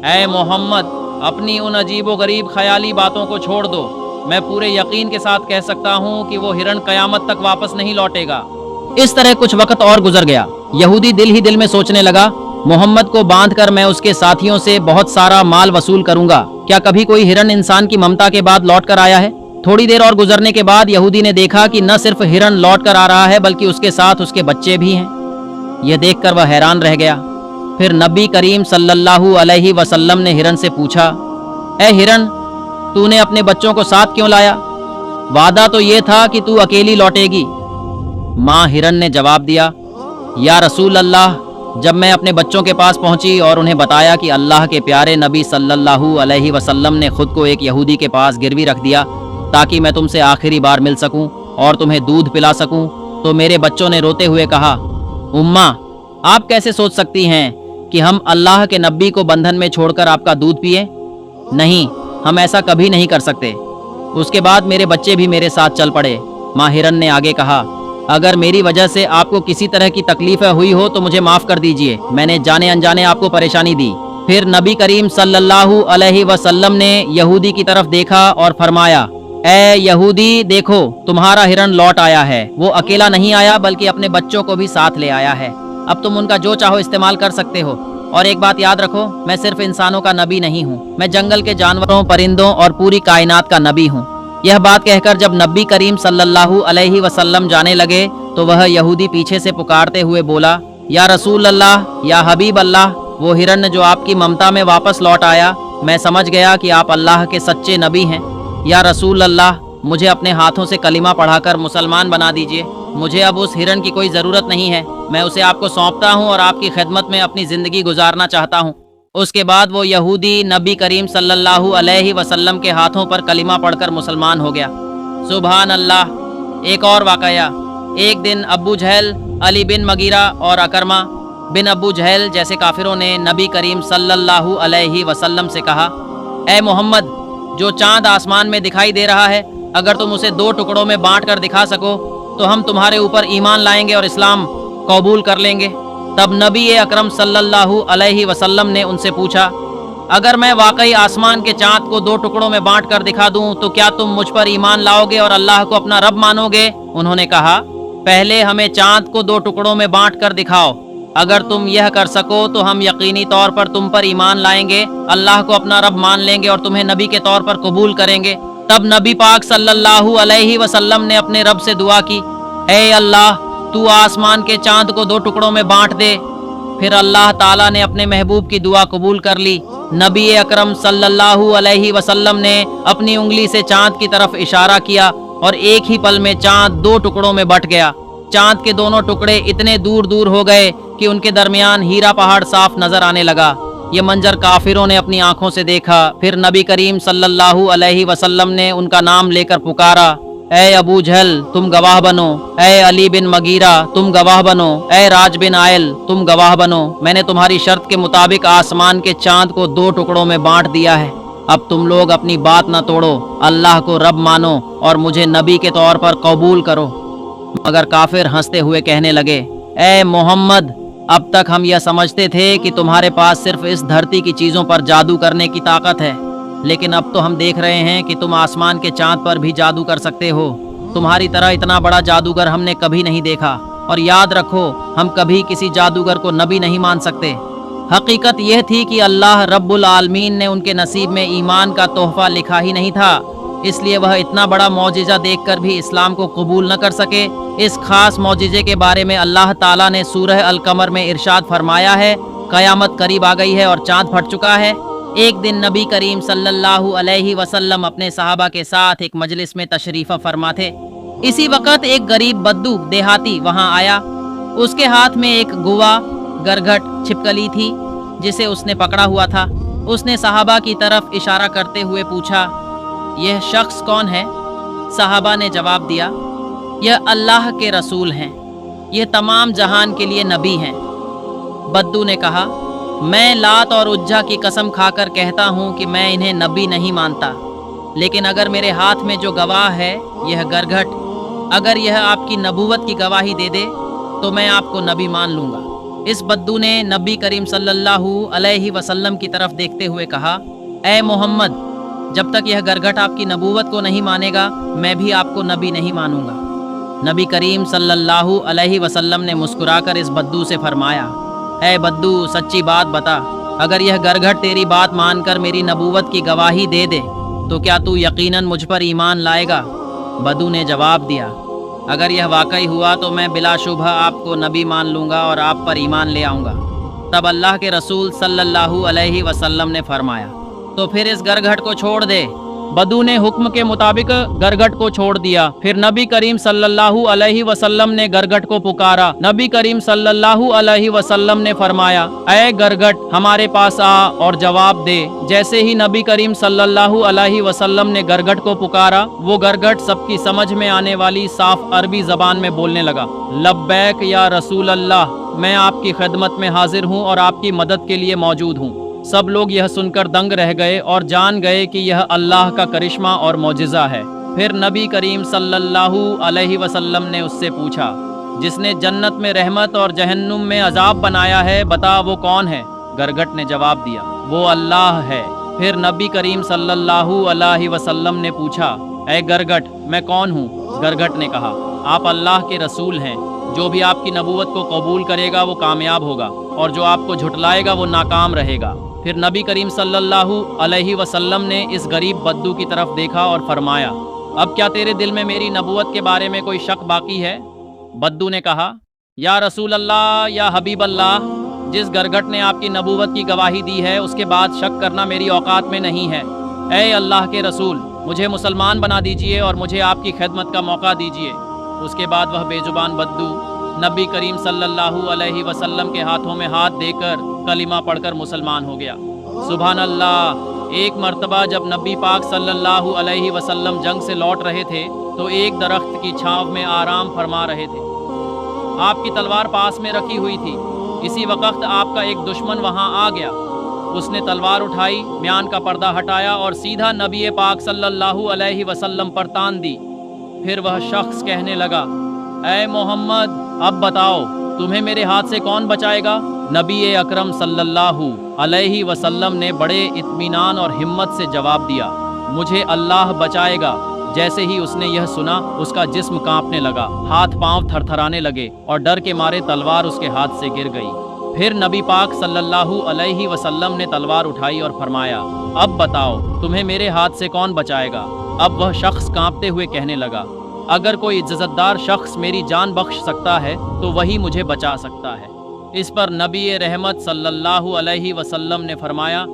اے محمد اپنی ان عجیب و غریب خیالی باتوں کو چھوڑ دو، میں پورے یقین کے ساتھ کہہ سکتا ہوں کہ وہ ہرن قیامت تک واپس نہیں لوٹے گا۔ اس طرح کچھ وقت اور گزر گیا۔ یہودی دل ہی دل میں سوچنے لگا، محمد کو باندھ کر میں اس کے ساتھیوں سے بہت سارا مال وصول کروں گا، کیا کبھی کوئی ہرن انسان کی ممتا کے بعد لوٹ کر آیا ہے؟ تھوڑی دیر اور گزرنے کے بعد یہودی نے دیکھا کہ نہ صرف ہرن لوٹ کر آ رہا ہے بلکہ اس کے ساتھ اس کے بچے بھی ہیں۔ یہ دیکھ کر وہ حیران رہ گیا۔ پھر نبی کریم صلی اللہ علیہ وسلم نے ہرن سے پوچھا، اے ہرن، تو نے اپنے بچوں کو ساتھ کیوں لایا؟ وعدہ تو یہ تھا کہ تو اکیلی لوٹے گی۔ ماں ہرن نے جواب دیا، یا رسول اللہ، جب میں اپنے بچوں کے پاس پہنچی اور انہیں بتایا کہ اللہ کے پیارے نبی صلی اللہ علیہ وسلم نے خود کو ایک یہودی کے پاس گروی رکھ دیا تاکہ میں تم سے آخری بار مل سکوں اور تمہیں دودھ پلا سکوں، تو میرے بچوں نے روتے ہوئے کہا، اماں، آپ کیسے سوچ سکتی ہیں کہ ہم اللہ کے نبی کو بندھن میں چھوڑ کر آپ کا دودھ پیئیں؟ نہیں، ہم ایسا کبھی نہیں کر سکتے۔ اس کے بعد میرے بچے بھی میرے ساتھ چل پڑے۔ ماں ہرن نے آگے کہا، اگر میری وجہ سے آپ کو کسی طرح کی تکلیف ہوئی ہو تو مجھے معاف کر دیجئے، میں نے جانے انجانے آپ کو پریشانی دی۔ پھر نبی کریم صلی اللہ علیہ وسلم نے یہودی کی طرف دیکھا اور فرمایا، اے یہودی، دیکھو تمہارا ہرن لوٹ آیا ہے، وہ اکیلا نہیں آیا بلکہ اپنے بچوں کو بھی ساتھ لے آیا ہے، اب تم ان کا جو چاہو استعمال کر سکتے ہو۔ اور ایک بات یاد رکھو، میں صرف انسانوں کا نبی نہیں ہوں، میں جنگل کے جانوروں، پرندوں اور پوری کائنات کا نبی ہوں۔ یہ بات کہہ کر جب نبی کریم صلی اللہ علیہ وسلم جانے لگے تو وہ یہودی پیچھے سے پکارتے ہوئے بولا، یا رسول اللہ، یا حبیب اللہ، وہ ہرن جو آپ کی ممتا میں واپس لوٹ آیا، میں سمجھ گیا کہ آپ اللہ کے سچے نبی ہیں۔ یا رسول اللہ، مجھے اپنے ہاتھوں سے کلمہ پڑھا کر مسلمان بنا دیجئے، مجھے اب اس ہرن کی کوئی ضرورت نہیں ہے، میں اسے آپ کو سونپتا ہوں اور آپ کی خدمت میں اپنی زندگی گزارنا چاہتا ہوں۔ اس کے بعد وہ یہودی نبی کریم صلی اللہ علیہ وسلم کے ہاتھوں پر کلمہ پڑھ کر مسلمان ہو گیا۔ سبحان اللہ۔ ایک اور واقعہ، ایک دن ابو جہل، علی بن مغیرہ اور اکرمہ بن ابو جہل جیسے کافروں نے نبی کریم صلی اللہ علیہ وسلم سے کہا، اے محمد، جو چاند آسمان میں دکھائی دے رہا ہے، اگر تم اسے 2 ٹکڑوں میں بانٹ کر دکھا سکو تو ہم تمہارے اوپر ایمان لائیں گے اور اسلام قبول کر لیں گے۔ تب نبی اکرم صلی اللہ علیہ وسلم نے ان سے پوچھا، اگر میں واقعی آسمان کے چاند کو 2 ٹکڑوں میں بانٹ کر دکھا دوں تو کیا تم مجھ پر ایمان لاؤ گے اور اللہ کو اپنا رب مانو گے؟ انہوں نے کہا، پہلے ہمیں چاند کو 2 ٹکڑوں میں بانٹ کر دکھاؤ، اگر تم یہ کر سکو تو ہم یقینی طور پر تم پر ایمان لائیں گے، اللہ کو اپنا رب مان لیں گے اور تمہیں نبی کے طور پر قبول کریں گے۔ تب نبی پاک صلی اللہ علیہ وسلم نے اپنے رب سے دعا کی، اے اللہ، تو آسمان کے چاند کو 2 ٹکڑوں میں بانٹ دے۔ پھر اللہ تعالیٰ نے اپنے محبوب کی دعا قبول کر لی۔ نبی اکرم صلی اللہ علیہ وسلم نے اپنی انگلی سے چاند کی طرف اشارہ کیا اور ایک ہی پل میں چاند 2 ٹکڑوں میں بٹ گیا۔ چاند کے دونوں ٹکڑے اتنے دور دور ہو گئے کہ ان کے درمیان ہیرا پہاڑ صاف نظر آنے لگا۔ یہ منظر کافروں نے اپنی آنکھوں سے دیکھا۔ پھر نبی کریم صلی اللہ علیہ وسلم نے ان کا نام لے کر پکارا، اے ابو جہل، تم گواہ بنو، اے علی بن مغیرہ، تم گواہ بنو، اے راج بن عائل، تم گواہ بنو، میں نے تمہاری شرط کے مطابق آسمان کے چاند کو 2 ٹکڑوں میں بانٹ دیا ہے۔ اب تم لوگ اپنی بات نہ توڑو، اللہ کو رب مانو اور مجھے نبی کے طور پر قبول کرو۔ مگر کافر ہنستے ہوئے کہنے لگے، اے محمد، اب تک ہم یہ سمجھتے تھے کہ تمہارے پاس صرف اس دھرتی کی چیزوں پر جادو کرنے کی طاقت ہے، لیکن اب تو ہم دیکھ رہے ہیں کہ تم آسمان کے چاند پر بھی جادو کر سکتے ہو۔ تمہاری طرح اتنا بڑا جادوگر ہم نے کبھی نہیں دیکھا، اور یاد رکھو، ہم کبھی کسی جادوگر کو نبی نہیں مان سکتے۔ حقیقت یہ تھی کہ اللہ رب العالمین نے ان کے نصیب میں ایمان کا تحفہ لکھا ہی نہیں تھا، اس لیے وہ اتنا بڑا معجزہ دیکھ کر بھی اسلام کو قبول نہ کر سکے۔ اس خاص معجزے کے بارے میں اللہ تعالیٰ نے سورہ القمر میں ارشاد فرمایا ہے، قیامت قریب آ گئی ہے اور چاند پھٹ چکا ہے۔ ایک دن نبی کریم صلی اللہ علیہ وسلم اپنے صحابہ کے ساتھ ایک مجلس میں تشریف فرما تھے۔ اسی وقت ایک غریب بدو دیہاتی وہاں آیا۔ اس کے ہاتھ میں ایک گوا گرگھٹ چھپکلی تھی جسے اس نے پکڑا ہوا تھا۔ اس نے صحابہ کی طرف اشارہ کرتے ہوئے پوچھا، یہ شخص کون ہے؟ صحابہ نے جواب دیا، یہ اللہ کے رسول ہیں، یہ تمام جہان کے لیے نبی ہیں۔ بدو نے کہا، میں لات اور عزا کی قسم کھا کر کہتا ہوں کہ میں انہیں نبی نہیں مانتا، لیکن اگر میرے ہاتھ میں جو گواہ ہے یہ گرگھٹ، اگر یہ آپ کی نبوت کی گواہی دے دے تو میں آپ کو نبی مان لوں گا۔ اس بدو نے نبی کریم صلی اللہ علیہ وسلم کی طرف دیکھتے ہوئے کہا، اے محمد، جب تک یہ گرگھٹ آپ کی نبوت کو نہیں مانے گا میں بھی آپ کو نبی نہیں مانوں گا۔ نبی کریم صلی اللہ علیہ وسلم نے مسکرا کر اس بدو سے فرمایا، اے بدو، سچی بات بتا، اگر یہ گرگھٹ تیری بات مان کر میری نبوت کی گواہی دے دے تو کیا تو یقیناً مجھ پر ایمان لائے گا؟ بدو نے جواب دیا، اگر یہ واقعی ہوا تو میں بلا شبہ آپ کو نبی مان لوں گا اور آپ پر ایمان لے آؤں گا۔ تب اللہ کے رسول صلی اللہ علیہ وسلم نے فرمایا، تو پھر اس گرگھٹ کو چھوڑ دے۔ بدو نے حکم کے مطابق گرگھٹ کو چھوڑ دیا۔ پھر نبی کریم صلی اللہ علیہ وسلم نے گرگھٹ کو پکارا۔ نبی کریم صلی اللہ علیہ وسلم نے فرمایا، اے گرگھٹ، ہمارے پاس آ اور جواب دے۔ جیسے ہی نبی کریم صلی اللہ علیہ وسلم نے گرگھٹ کو پکارا، وہ گرگھٹ سب کی سمجھ میں آنے والی صاف عربی زبان میں بولنے لگا، لبیک یا رسول اللہ، میں آپ کی خدمت میں حاضر ہوں اور آپ کی مدد کے لیے موجود ہوں۔ سب لوگ یہ سن کر دنگ رہ گئے اور جان گئے کہ یہ اللہ کا کرشمہ اور معجزہ ہے۔ پھر نبی کریم صلی اللہ علیہ وسلم نے اس سے پوچھا، جس نے جنت میں رحمت اور جہنم میں عذاب بنایا ہے، بتا وہ کون ہے؟ گرگھٹ نے جواب دیا، وہ اللہ ہے۔ پھر نبی کریم صلی اللہ علیہ وسلم نے پوچھا، اے گرگھٹ، میں کون ہوں؟ گرگھٹ نے کہا، آپ اللہ کے رسول ہیں، جو بھی آپ کی نبوت کو قبول کرے گا وہ کامیاب ہوگا اور جو آپ کو جھٹلائے گا وہ ناکام رہے گا۔ پھر نبی کریم صلی اللہ علیہ وسلم نے اس غریب بدو کی طرف دیکھا اور فرمایا، اب کیا تیرے دل میں میری نبوت کے بارے میں کوئی شک باقی ہے؟ بدو نے کہا، یا رسول اللہ، یا حبیب اللہ، جس گرگھٹ نے آپ کی نبوت کی گواہی دی ہے اس کے بعد شک کرنا میری اوقات میں نہیں ہے۔ اے اللہ کے رسول، مجھے مسلمان بنا دیجئے اور مجھے آپ کی خدمت کا موقع دیجئے۔ اس کے بعد وہ بے زبان بدو نبی کریم صلی اللہ علیہ وسلم کے ہاتھوں میں ہاتھ دے کر کلمہ پڑھ کر مسلمان ہو گیا۔ سبحان اللہ۔ ایک مرتبہ جب نبی پاک صلی اللہ علیہ وسلم جنگ سے لوٹ رہے تھے تو ایک درخت کی چھاؤں میں آرام فرما رہے تھے۔ آپ کی تلوار پاس میں رکھی ہوئی تھی۔ اسی وقت آپ کا ایک دشمن وہاں آ گیا۔ اس نے تلوار اٹھائی، میان کا پردہ ہٹایا اور سیدھا نبی پاک صلی اللہ علیہ وسلم پر تان دی۔ پھر وہ شخص کہنے لگا، اے محمد، اب بتاؤ تمہیں میرے ہاتھ سے کون بچائے گا؟ نبی اکرم صلی اللہ علیہ وسلم نے بڑے اطمینان اور ہمت سے جواب دیا، مجھے اللہ بچائے گا۔ جیسے ہی اس نے یہ سنا اس کا جسم کانپنے لگا، ہاتھ پاؤں تھر تھرانے لگے اور ڈر کے مارے تلوار اس کے ہاتھ سے گر گئی۔ پھر نبی پاک صلی اللہ علیہ وسلم نے تلوار اٹھائی اور فرمایا، اب بتاؤ تمہیں میرے ہاتھ سے کون بچائے گا؟ اب وہ شخص کانپتے ہوئے کہنے لگا، اگر کوئی عزت دار شخص میری جان بخش سکتا ہے تو وہی مجھے بچا سکتا ہے۔ اس پر نبی رحمت صلی اللہ علیہ وسلم نے فرمایا،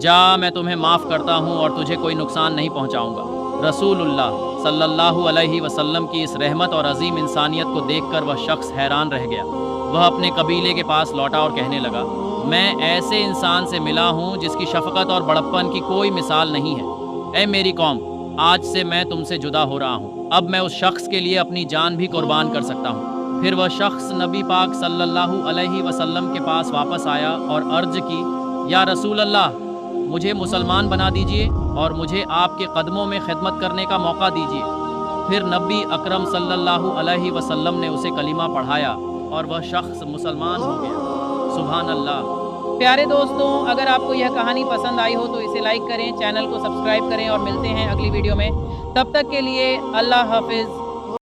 جا، میں تمہیں معاف کرتا ہوں اور تجھے کوئی نقصان نہیں پہنچاؤں گا۔ رسول اللہ صلی اللہ علیہ وسلم کی اس رحمت اور عظیم انسانیت کو دیکھ کر وہ شخص حیران رہ گیا۔ وہ اپنے قبیلے کے پاس لوٹا اور کہنے لگا، میں ایسے انسان سے ملا ہوں جس کی شفقت اور بڑپن کی کوئی مثال نہیں ہے۔ اے میری قوم، آج سے میں تم سے جدا ہو رہا ہوں۔ اب میں اس شخص کے لیے اپنی جان بھی قربان کر سکتا ہوں۔ پھر وہ شخص نبی پاک صلی اللہ علیہ وسلم کے پاس واپس آیا اور عرض کی، یا رسول اللہ، مجھے مسلمان بنا دیجئے اور مجھے آپ کے قدموں میں خدمت کرنے کا موقع دیجئے۔ پھر نبی اکرم صلی اللہ علیہ وسلم نے اسے کلمہ پڑھایا اور وہ شخص مسلمان ہو گیا۔ سبحان اللہ۔ پیارے دوستوں، اگر آپ کو یہ کہانی پسند آئی ہو تو اسے لائک کریں، چینل کو سبسکرائب کریں اور ملتے ہیں اگلی ویڈیو میں۔ تب تک کے لیے اللہ حافظ۔